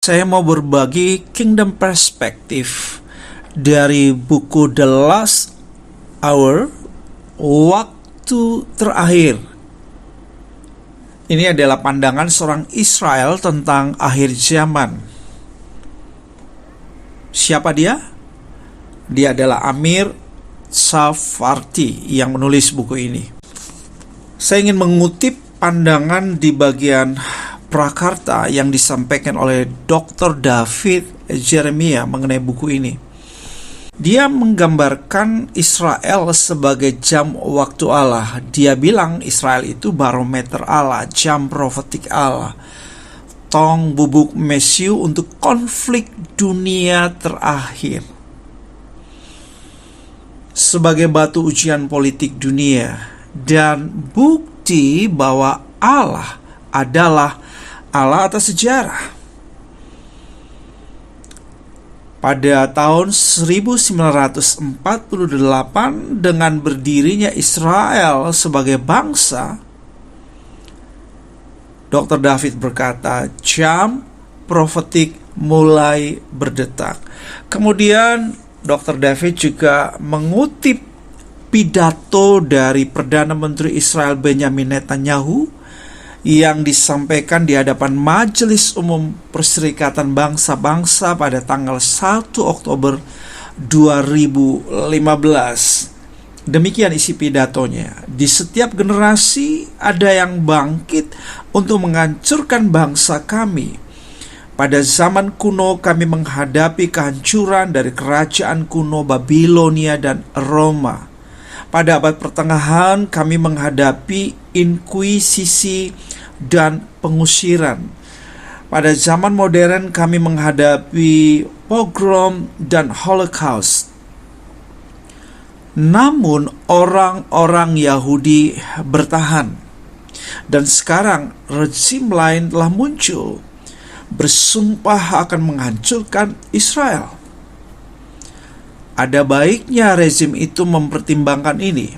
saya mau berbagi Kingdom Perspective dari buku The Last Hour, waktu terakhir. Ini adalah pandangan seorang Israel tentang akhir zaman. Siapa dia? Dia adalah Amir Tsarfati yang menulis buku ini. Saya ingin mengutip pandangan di bagian prakarta yang disampaikan oleh Dr. David Jeremiah mengenai buku ini. Dia menggambarkan Israel sebagai jam waktu Allah. Dia bilang Israel itu barometer Allah, jam profetik Allah, tong bubuk mesiu untuk konflik dunia terakhir. Sebagai batu ujian politik dunia dan bukti bahwa Allah adalah Allah atas sejarah. Pada tahun 1948, dengan berdirinya Israel sebagai bangsa, Dr. David berkata, jam profetik mulai berdetak. Kemudian Dr. David juga mengutip pidato dari Perdana Menteri Israel Benjamin Netanyahu yang disampaikan di hadapan Majelis Umum Perserikatan Bangsa-Bangsa pada tanggal 1 Oktober 2015. Demikian isi pidatonya. Di setiap generasi ada yang bangkit untuk menghancurkan bangsa kami. Pada zaman kuno kami menghadapi kehancuran dari kerajaan kuno Babilonia dan Roma. Pada abad pertengahan kami menghadapi inkuisisi dan pengusiran. Pada zaman modern kami menghadapi pogrom dan holocaust. Namun orang-orang Yahudi bertahan. Dan sekarang rezim lain telah muncul, bersumpah akan menghancurkan Israel. Ada baiknya rezim itu mempertimbangkan ini.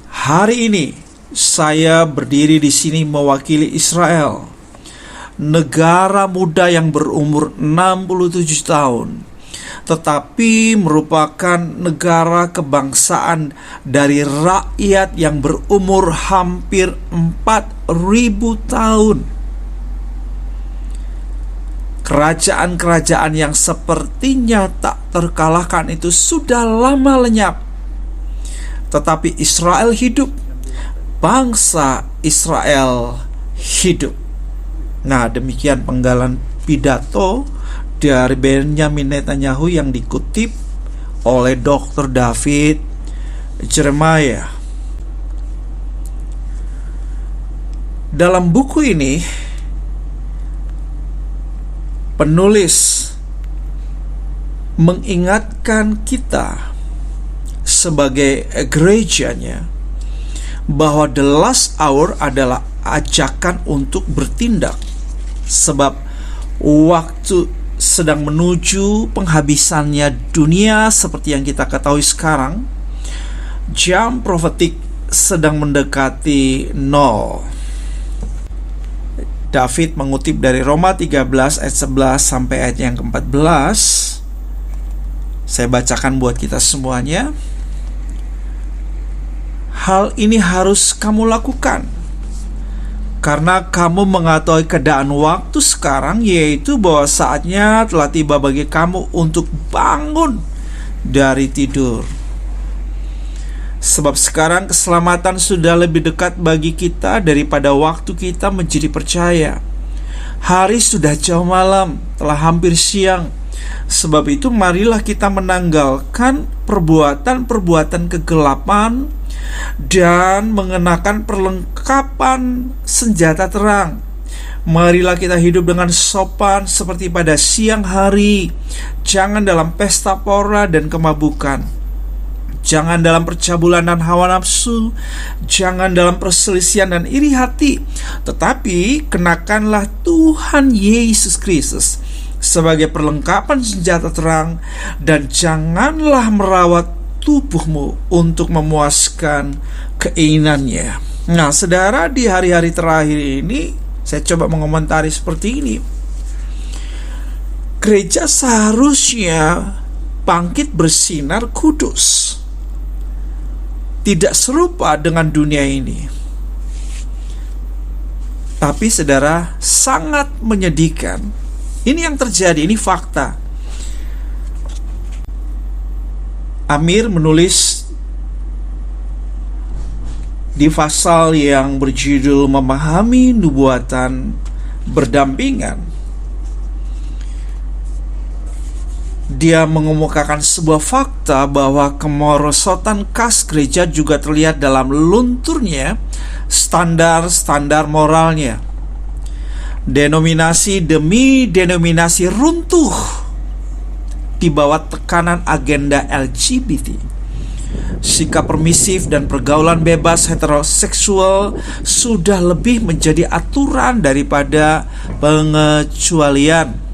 Hari ini saya berdiri di sini mewakili Israel, negara muda yang berumur 67 tahun, tetapi merupakan negara kebangsaan dari rakyat yang berumur hampir 4.000 tahun. Kerajaan-kerajaan yang sepertinya tak terkalahkan itu sudah lama lenyap. Tetapi Israel hidup. Bangsa Israel hidup. Nah, demikian penggalan pidato dari Benjamin Netanyahu yang dikutip oleh Dr. David Jeremiah. Dalam buku ini, penulis mengingatkan kita sebagai gerejanya bahwa the last hour adalah ajakan untuk bertindak, sebab waktu sedang menuju penghabisannya dunia seperti yang kita ketahui sekarang. Jam profetik sedang mendekati nol. David mengutip dari Roma 13 ayat 11 sampai ayat yang ke-14. Saya bacakan buat kita semuanya. Hal ini harus kamu lakukan karena kamu mengetahui keadaan waktu sekarang, yaitu bahwa saatnya telah tiba bagi kamu untuk bangun dari tidur. Sebab sekarang keselamatan sudah lebih dekat bagi kita daripada waktu kita menjadi percaya. Hari sudah jauh malam, telah hampir siang. Sebab itu marilah kita menanggalkan perbuatan-perbuatan kegelapan dan mengenakan perlengkapan senjata terang. Marilah kita hidup dengan sopan seperti pada siang hari. Jangan dalam pesta pora dan kemabukan. Jangan dalam percabulan dan hawa nafsu. Jangan dalam perselisihan dan iri hati. Tetapi kenakanlah Tuhan Yesus Kristus sebagai perlengkapan senjata terang. Dan janganlah merawat tubuhmu untuk memuaskan keinginannya. Nah, saudara, di hari-hari terakhir ini saya coba mengomentari seperti ini. Gereja seharusnya bangkit bersinar kudus, tidak serupa dengan dunia ini. Tapi saudara, sangat menyedihkan. Ini yang terjadi, ini fakta. Amir menulis di pasal yang berjudul Memahami Nubuatan Berdampingan. Dia mengemukakan sebuah fakta bahwa kemerosotan khas gereja juga terlihat dalam lunturnya standar-standar moralnya. Denominasi demi denominasi runtuh di bawah tekanan agenda LGBT. Sikap permisif dan pergaulan bebas heteroseksual sudah lebih menjadi aturan daripada pengecualian.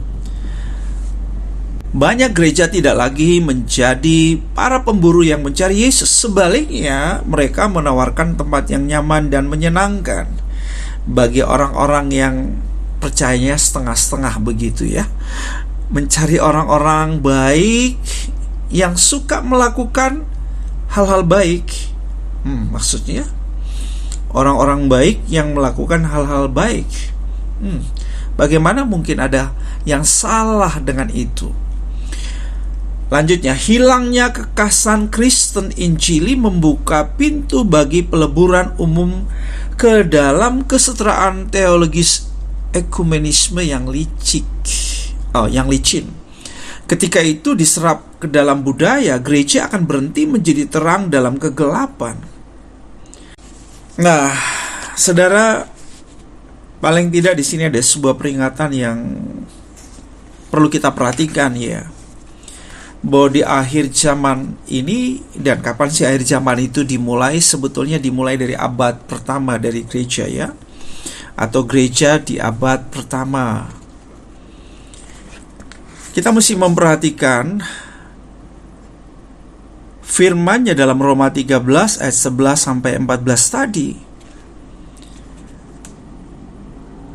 Banyak gereja tidak lagi menjadi para pemburu yang mencari Yesus. Sebaliknya, mereka menawarkan tempat yang nyaman dan menyenangkan bagi orang-orang yang percayanya setengah-setengah begitu ya. Mencari orang-orang baik yang suka melakukan hal-hal baik. Maksudnya orang-orang baik yang melakukan hal-hal baik. Bagaimana mungkin ada yang salah dengan itu? Lanjutnya, hilangnya kekasan Kristen Injili membuka pintu bagi peleburan umum ke dalam kesetaraan teologis ekumenisme yang licin. Ketika itu diserap ke dalam budaya, gereja akan berhenti menjadi terang dalam kegelapan. Nah, saudara, paling tidak di sini ada sebuah peringatan yang perlu kita perhatikan ya. Bahwa di akhir zaman ini, dan kapan sih akhir zaman itu dimulai? Sebetulnya dimulai dari abad pertama dari gereja ya, atau gereja di abad pertama. Kita mesti memperhatikan firman-Nya dalam Roma 13 ayat 11 sampai 14 tadi.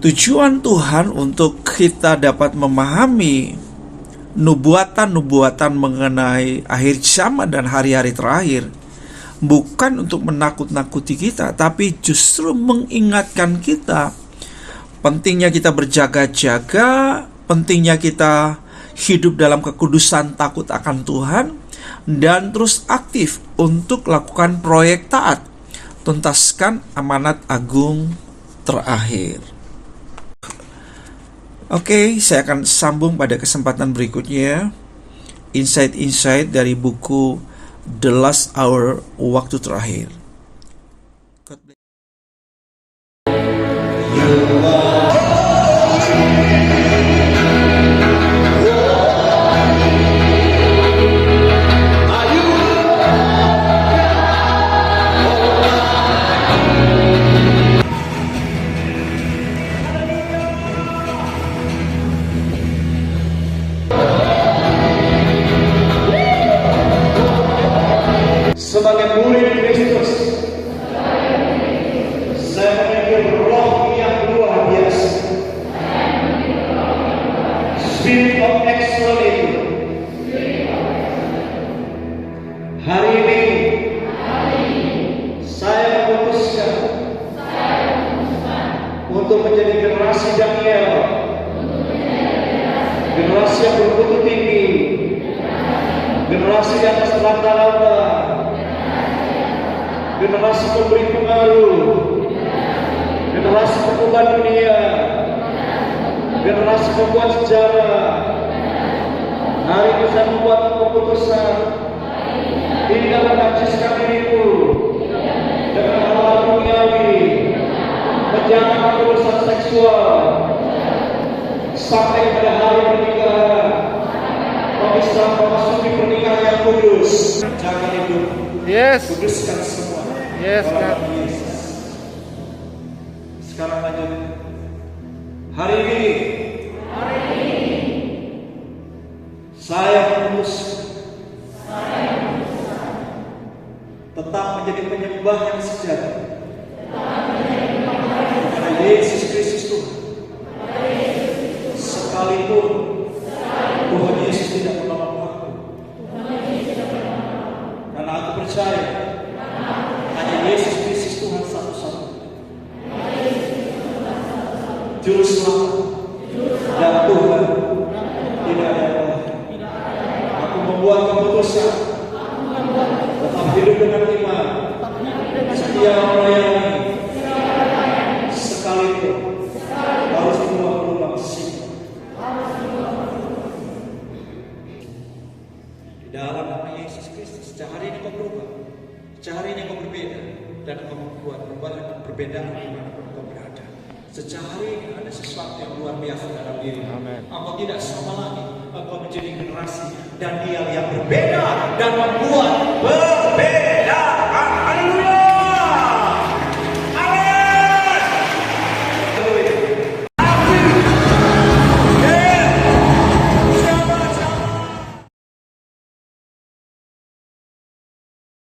Tujuan Tuhan untuk kita dapat memahami nubuatan-nubuatan mengenai akhir zaman dan hari-hari terakhir bukan untuk menakut-nakuti kita, tapi justru mengingatkan kita pentingnya kita berjaga-jaga, pentingnya kita hidup dalam kekudusan takut akan Tuhan, dan terus aktif untuk lakukan proyek taat, tuntaskan amanat agung terakhir. Oke, saya akan sambung pada kesempatan berikutnya. Insight-insight dari buku The Last Hour, Waktu Terakhir. Sebagai murid Kristus, saya memiliki roh yang luar biasa, spirit of excellence. Hari ini saya memutuskan untuk menjadi generasi Daniel, generasi yang bermutu tinggi, generasi di atas rata-rata, generasi pemberi pengaruh, generasi pengubah dunia, generasi pembuat sejarah. Hari ini saya membuat keputusan tidak menajiskan diriku dengan hal-hal duniawi, menjaga urusan seksual sampai pada hari pernikahan, memasuki pernikahan yang kudus. Jaga hidup, kuduskan semua. Yes, God. Sekarang lanjut. Hari ini saya memutuskan tetap menjadi penyembah yang sejati kepada Yesus Kristus Tuhan, sekalipun Juru selamat dan Tuhan, tidak ada yang lain. Aku membuat keputusan tetap hidup dengan iman, setia melayani, sekalipun harus berubah sikap. Di dalam nama Yesus Kristus, sejak hari ini kau berubah, sejak hari ini kau berbeda, dan kau membuat perubahan dan perbedaan dimanapun kau berada. Sejak hari ini ada sesuatu yang luar biasa dalam diri. Engkau tidak sama lagi. Engkau menjadi generasi Daniel yang berbeda dan membuat perbedaan.